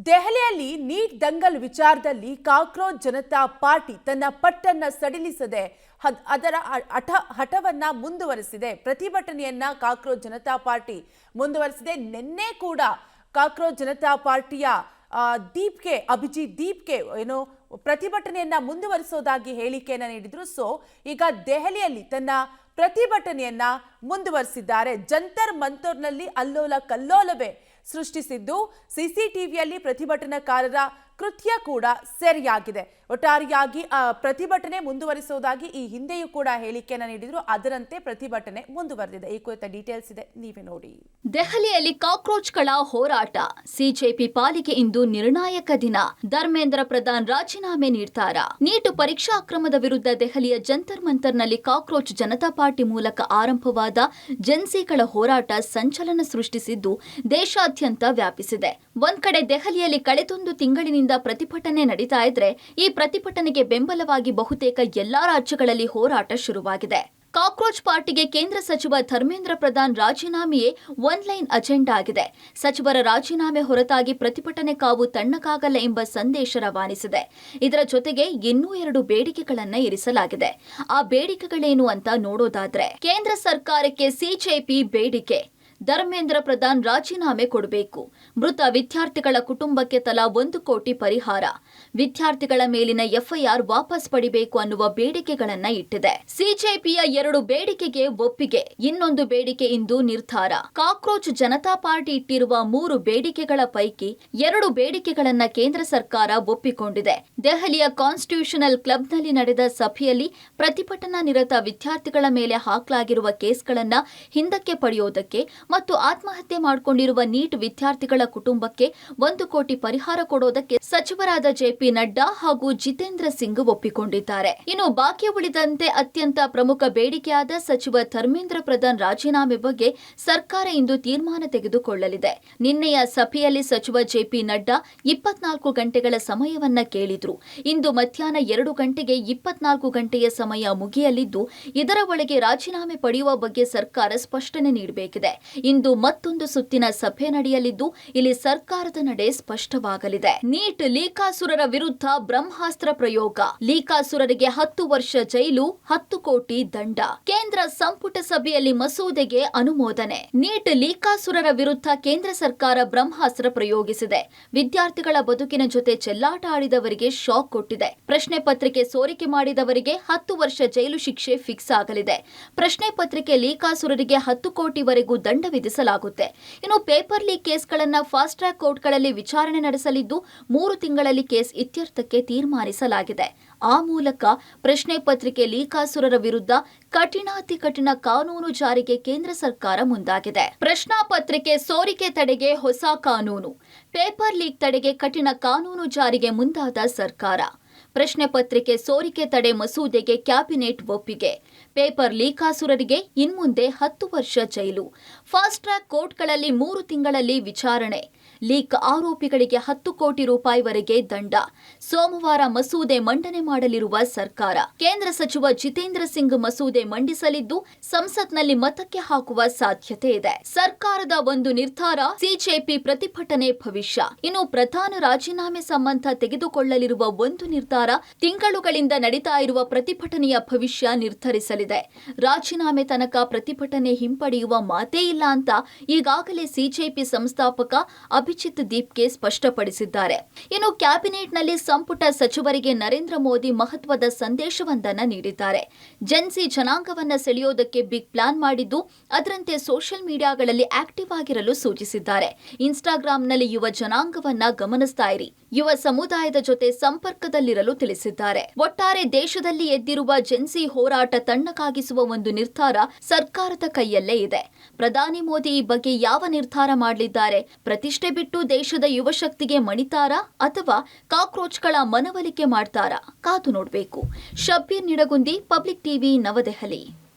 ದೆಹಲಿಯಲ್ಲಿ ನೀಟ್ ದಂಗಲ್ ವಿಚಾರದಲ್ಲಿ cockroach Janata party ತನ್ನ ಪಟ್ಟನ್ನ ಸಡಿಲಿಸದೆ ಅದರ ಹಠವನ್ನ ಮುಂದುವರಿಸಿದೆ. ಪ್ರತಿಭಟನೆಯನ್ನ ಕಾಕ್ರೋಚ್ ಜನತಾ ಪಾರ್ಟಿ ಮುಂದುವರಿಸಿದೆ. ನಿನ್ನೆ ಕೂಡ ಕಾಕ್ರೋಚ್ ಜನತಾ ಪಾರ್ಟಿಯ ಅಭಿಜಿತ್ ದೀಪ್ಗೆ ಏನು ಪ್ರತಿಭಟನೆಯನ್ನ ಮುಂದುವರಿಸೋದಾಗಿ ಹೇಳಿಕೆಯನ್ನ ನೀಡಿದ್ರು. ಸೊ ಈಗ ದೆಹಲಿಯಲ್ಲಿ ತನ್ನ ಪ್ರತಿಭಟನೆಯನ್ನ ಮುಂದುವರಿಸಿದ್ದಾರೆ. ಜಂತರ್ ಮಂತರ್ನಲ್ಲಿ ಅಲ್ಲೋಲ ಕಲ್ಲೋಲವೇ ಸೃಷ್ಟಿಸಿದ್ದು ಸಿಸಿಟಿವಿಯಲ್ಲಿ ಪ್ರತಿಭಟನಾಕಾರರ ಕೃತ್ಯ ಕೂಡ ಸೆರೆಯಾಗಿದೆ. ಒಟ್ಟಾರೆಯಾಗಿ ಪ್ರತಿಭಟನೆ ಮುಂದುವರಿಸುವುದಾಗಿ ಈ ಹಿಂದೆಯೂ ಕೂಡ ಹೇಳಿಕೆಯನ್ನು ನೀಡಿದ್ರು. ಅದರಂತೆ ಪ್ರತಿಭಟನೆ ಮುಂದುವರೆದಿದೆ. ಈ ಕುರಿತ ಡೀಟೇಲ್ಸ್ ಇದೆ, ನೀವೇ ನೋಡಿ. ದೆಹಲಿಯಲ್ಲಿ ಕಾಕ್ರೋಚ್ಗಳ ಹೋರಾಟ. ಸಿಜೆಪಿ ಪಾಲಿಗೆ ಇಂದು ನಿರ್ಣಾಯಕ ದಿನ. ಧರ್ಮೇಂದ್ರ ಪ್ರಧಾನ್ ರಾಜೀನಾಮೆ ನಿರ್ಧಾರ. ನೀಟ್ ಪರೀಕ್ಷಾ ಅಕ್ರಮದ ವಿರುದ್ಧ ದೆಹಲಿಯ ಜಂತರ್ ಮಂತರ್ನಲ್ಲಿ ಕಾಕ್ರೋಚ್ ಜನತಾ ಪಾರ್ಟಿ ಮೂಲಕ ಆರಂಭವಾದ ಜೆನ್ಸಿಗಳ ಹೋರಾಟ ಸಂಚಲನ ಸೃಷ್ಟಿಸಿದ್ದು ದೇಶಾದ್ಯಂತ ವ್ಯಾಪಿಸಿದೆ. ಒಂದ್ ಕಡೆ ದೆಹಲಿಯಲ್ಲಿ ಕಳೆದೊಂದು ತಿಂಗಳಿನಿಂದ ಪ್ರತಿಭಟನೆ ನಡೀತಾ ಇದ್ರೆ, ಈ ಪ್ರತಿಭಟನೆಗೆ ಬೆಂಬಲವಾಗಿ ಬಹುತೇಕ ಎಲ್ಲಾ ರಾಜ್ಯಗಳಲ್ಲಿ ಹೋರಾಟ ಶುರುವಾಗಿದೆ. ಕಾಕ್ರೋಚ್ ಪಾರ್ಟಿಗೆ ಕೇಂದ್ರ ಸಚಿವ ಧರ್ಮೇಂದ್ರ ಪ್ರಧಾನ್ ರಾಜೀನಾಮೆಯೇ ಒನ್ ಲೈನ್ ಅಜೆಂಡಾ ಆಗಿದೆ. ಸಚಿವರ ರಾಜೀನಾಮೆ ಹೊರತಾಗಿ ಪ್ರತಿಭಟನೆ ಕಾವು ತಣ್ಣಗಾಗಲ್ಲ ಎಂಬ ಸಂದೇಶ ರವಾನಿಸಿದೆ. ಇದರ ಜೊತೆಗೆ ಇನ್ನೂ 2 ಬೇಡಿಕೆಗಳನ್ನ ಇರಿಸಲಾಗಿದೆ. ಆ ಬೇಡಿಕೆಗಳೇನು ಅಂತ ನೋಡೋದಾದ್ರೆ, ಕೇಂದ್ರ ಸರ್ಕಾರಕ್ಕೆ ಸಿಜೆಪಿ ಬೇಡಿಕೆ: ಧರ್ಮೇಂದ್ರ ಪ್ರಧಾನ್ ರಾಜೀನಾಮೆ ಕೊಡಬೇಕು. ಮೃತ ವಿದ್ಯಾರ್ಥಿಗಳ ಕುಟುಂಬಕ್ಕೆ ತಲಾ 1 ಕೋಟಿ ಪರಿಹಾರ. ವಿದ್ಯಾರ್ಥಿಗಳ ಮೇಲಿನ ಎಫ್ಐಆರ್ ವಾಪಸ್ ಪಡಿಬೇಕು ಅನ್ನುವ ಬೇಡಿಕೆಗಳನ್ನ ಇಟ್ಟಿದೆ. ಸಿಜೆಪಿಯ 2 ಬೇಡಿಕೆಗೆ ಒಪ್ಪಿಗೆ, ಇನ್ನೊಂದು ಬೇಡಿಕೆ ಇಂದು ನಿರ್ಧಾರ. ಕಾಕ್ರೋಚ್ ಜನತಾ ಪಾರ್ಟಿ ಇಟ್ಟಿರುವ 3 ಬೇಡಿಕೆಗಳ ಪೈಕಿ 2 ಬೇಡಿಕೆಗಳನ್ನ ಕೇಂದ್ರ ಸರ್ಕಾರ ಒಪ್ಪಿಕೊಂಡಿದೆ. ದೆಹಲಿಯ ಕಾನ್ಸ್ಟಿಟ್ಯೂಷನಲ್ ಕ್ಲಬ್ನಲ್ಲಿ ನಡೆದ ಸಭೆಯಲ್ಲಿ ಪ್ರತಿಭಟನಾ ನಿರತ ವಿದ್ಯಾರ್ಥಿಗಳ ಮೇಲೆ ಹಾಕಲಾಗಿರುವ ಕೇಸ್ಗಳನ್ನ ಹಿಂದಕ್ಕೆ ಪಡೆಯೋದಕ್ಕೆ ಮತ್ತು ಆತ್ಮಹತ್ಯೆ ಮಾಡಿಕೊಂಡಿರುವ ನೀಟ್ ವಿದ್ಯಾರ್ಥಿಗಳ ಕುಟುಂಬಕ್ಕೆ 1 ಕೋಟಿ ಪರಿಹಾರ ಕೊಡೋದಕ್ಕೆ ಸಚಿವರಾದ ಜೆಪಿ ನಡ್ಡಾ ಹಾಗೂ ಜಿತೇಂದ್ರ ಸಿಂಗ್ ಒಪ್ಪಿಕೊಂಡಿದ್ದಾರೆ. ಇನ್ನು ಬಾಕಿ ಉಳಿದಂತೆ ಅತ್ಯಂತ ಪ್ರಮುಖ ಬೇಡಿಕೆಯಾದ ಸಚಿವ ಧರ್ಮೇಂದ್ರ ಪ್ರಧಾನ್ ರಾಜೀನಾಮೆ ಬಗ್ಗೆ ಸರ್ಕಾರ ಇಂದು ತೀರ್ಮಾನ ತೆಗೆದುಕೊಳ್ಳಲಿದೆ. ನಿನ್ನೆಯ ಸಭೆಯಲ್ಲಿ ಸಚಿವ ಜೆಪಿ ನಡ್ಡಾ 24 ಗಂಟೆಗಳ ಸಮಯವನ್ನ ಕೇಳಿದ್ರು. ಇಂದು ಮಧ್ಯಾಹ್ನ 2 ಗಂಟೆಗೆ 24 ಗಂಟೆಯ ಸಮಯ ಮುಗಿಯಲಿದ್ದು, ಇದರ ಒಳಗೆ ರಾಜೀನಾಮೆ ಪಡೆಯುವ ಬಗ್ಗೆ ಸರ್ಕಾರ ಸ್ಪಷ್ಟನೆ ನೀಡಬೇಕಿದೆ. ಇಂದು ಮತ್ತೊಂದು ಸುತ್ತಿನ ಸಭೆ ನಡೆಯಲಿದ್ದು, ಇಲ್ಲಿ ಸರ್ಕಾರದ ನಡೆ ಸ್ಪಷ್ಟವಾಗಲಿದೆ. ನೀಟ್ ಲೀಕಾಸುರರ ವಿರುದ್ಧ ಬ್ರಹ್ಮಾಸ್ತ್ರ ಪ್ರಯೋಗ. ಲೀಕಾಸುರರಿಗೆ 10 ವರ್ಷ ಜೈಲು, 10 ಕೋಟಿ ದಂಡ. ಕೇಂದ್ರ ಸಂಪುಟ ಸಭೆಯಲ್ಲಿ ಮಸೂದೆಗೆ ಅನುಮೋದನೆ. ನೀಟ್ ಲೀಕಾಸುರರ ವಿರುದ್ಧ ಕೇಂದ್ರ ಸರ್ಕಾರ ಬ್ರಹ್ಮಾಸ್ತ್ರ ಪ್ರಯೋಗಿಸಿದೆ. ವಿದ್ಯಾರ್ಥಿಗಳ ಬದುಕಿನ ಜೊತೆ ಚೆಲ್ಲಾಟ ಆಡಿದವರಿಗೆ ಶಾಕ್ ಕೊಟ್ಟಿದೆ. ಪ್ರಶ್ನೆ ಪತ್ರಿಕೆ ಸೋರಿಕೆ ಮಾಡಿದವರಿಗೆ 10 ವರ್ಷ ಜೈಲು ಶಿಕ್ಷೆ ಫಿಕ್ಸ್ ಆಗಲಿದೆ. ಪ್ರಶ್ನೆ ಪತ್ರಿಕೆ ಲೀಕಾಸುರರಿಗೆ 10 ಕೋಟಿವರೆಗೂ ದಂಡ ವಿಧಿಸಲಾಗುತ್ತೆ. ಇನ್ನು ಪೇಪರ್ ಲೀಕ್ ಕೇಸ್ಗಳನ್ನ ಫಾಸ್ಟ್ ಟ್ರ್ಯಾಕ್ ಕೋರ್ಟ್ಗಳಲ್ಲಿ ವಿಚಾರಣೆ ನಡೆಸಲಿದ್ದು, 3 ತಿಂಗಳಲ್ಲಿ ಕೇಸ್ ಇತ್ಯರ್ಥಕ್ಕೆ ತೀರ್ಮಾನಿಸಲಾಗಿದೆ. ಆ ಮೂಲಕ ಪ್ರಶ್ನೆ ಪತ್ರಿಕೆ ಲೀಕಾಸುರರ ವಿರುದ್ಧ ಕಠಿಣಾತಿ ಕಠಿಣ ಕಾನೂನು ಜಾರಿಗೆ ಕೇಂದ್ರ ಸರ್ಕಾರ ಮುಂದಾಗಿದೆ. ಪ್ರಶ್ನಾ ಪತ್ರಿಕೆ ಸೋರಿಕೆ ತಡೆಗೆ ಹೊಸ ಕಾನೂನು. ಪೇಪರ್ ಲೀಕ್ ತಡೆಗೆ ಕಠಿಣ ಕಾನೂನು ಜಾರಿಗೆ ಮುಂದಾದ ಸರ್ಕಾರ. ಪ್ರಶ್ನೆ ಪತ್ರಿಕೆ ಸೋರಿಕೆ ತಡೆ ಮಸೂದೆಗೆ ಕ್ಯಾಬಿನೆಟ್ ಒಪ್ಪಿಗೆ. ಪೇಪರ್ ಲೀಕಾಸುರರಿಗೆ ಇನ್ಮುಂದೆ 10 ವರ್ಷ ಜೈಲು. ಫಾಸ್ಟ್ ಟ್ರ್ಯಾಕ್ ಕೋರ್ಟ್ಗಳಲ್ಲಿ 3 ತಿಂಗಳಲ್ಲಿ ವಿಚಾರಣೆ. ಲೀಕ್ ಆರೋಪಿಗಳಿಗೆ 10 ಕೋಟಿ ರೂಪಾಯಿವರೆಗೆ ದಂಡ. ಸೋಮವಾರ ಮಸೂದೆ ಮಂಡನೆ ಮಾಡಲಿರುವ ಸರ್ಕಾರ. ಕೇಂದ್ರ ಸಚಿವ ಜಿತೇಂದ್ರ ಸಿಂಗ್ ಮಸೂದೆ ಮಂಡಿಸಲಿದ್ದು, ಸಂಸತ್ನಲ್ಲಿ ಮತಕ್ಕೆ ಹಾಕುವ ಸಾಧ್ಯತೆ ಇದೆ. ಸರ್ಕಾರದ ಒಂದು ನಿರ್ಧಾರ, ಸಿಜೆಪಿ ಪ್ರತಿಭಟನೆ ಭವಿಷ್ಯ. ಇನ್ನು ಪ್ರಧಾನ ರಾಜೀನಾಮೆ ಸಂಬಂಧ ತೆಗೆದುಕೊಳ್ಳಲಿರುವ ಒಂದು ನಿರ್ಧಾರ ತಿಂಗಳುಗಳಿಂದ ನಡೀತಾ ಇರುವ ಪ್ರತಿಭಟನೆಯ ಭವಿಷ್ಯ ನಿರ್ಧರಿಸಲಿದೆ. ರಾಜೀನಾಮೆ ತನಕ ಪ್ರತಿಭಟನೆ ಹಿಂಪಡೆಯುವ ಮಾತೇ ಇಲ್ಲ ಅಂತ ಈಗಾಗಲೇ ಸಿಜೆಪಿ ಸಂಸ್ಥಾಪಕ ಅಭಿಜಿತ್ ದೀಪ್ಗೆ ಸ್ಪಷ್ಟಪಡಿಸಿದ್ದಾರೆ. ಇನ್ನು ಕ್ಯಾಬಿನೆಟ್ನಲ್ಲಿ ಸಂಪುಟ ಸಚಿವರಿಗೆ ನರೇಂದ್ರ ಮೋದಿ ಮಹತ್ವದ ಸಂದೇಶವೊಂದನ್ನು ನೀಡಿದ್ದಾರೆ. ಜೆನ್ಸಿ ಜನಾಂಗವನ್ನ ಸೆಳೆಯೋದಕ್ಕೆ ಬಿಗ್ ಪ್ಲಾನ್ ಮಾಡಿದ್ದು, ಅದರಂತೆ ಸೋಷಿಯಲ್ ಮೀಡಿಯಾಗಳಲ್ಲಿ ಆಕ್ಟಿವ್ ಆಗಿರಲು ಸೂಚಿಸಿದ್ದಾರೆ. ಇನ್ಸ್ಟಾಗ್ರಾಂನಲ್ಲಿ ಯುವ ಜನಾಂಗವನ್ನ ಗಮನಿಸ್ತಾ ಇರಿ, ಯುವ ಸಮುದಾಯದ ಜೊತೆ ಸಂಪರ್ಕದಲ್ಲಿರಲು ತಿಳಿಸಿದ್ದಾರೆ. ಒಟ್ಟಾರೆ ದೇಶದಲ್ಲಿ ಎದ್ದಿರುವ ಜೆನ್ಸಿ ಹೋರಾಟ ತಣ್ಣಗಾಗಿಸುವ ಒಂದು ನಿರ್ಧಾರ ಸರ್ಕಾರದ ಕೈಯಲ್ಲೇ ಇದೆ. ಪ್ರಧಾನಿ ಮೋದಿ ಈ ಬಗ್ಗೆ ಯಾವ ನಿರ್ಧಾರ ಮಾಡಲಿದ್ದಾರೆ? ಪ್ರತಿಷ್ಠೆ ಬಿಟ್ಟು ದೇಶದ ಯುವ ಶಕ್ತಿಗೆ ಮಣಿತಾರಾ ಅಥವಾ ಕಾಕ್ರೋಚ್ಗಳ ಮನವೊಲಿಕೆ ಮಾಡ್ತಾರಾ? ಕಾದು ನೋಡಬೇಕು. ಶಬ್ಬೀರ್ ನಿಡಗುಂದಿ, ಪಬ್ಲಿಕ್ ಟಿವಿ, ನವದೆಹಲಿ.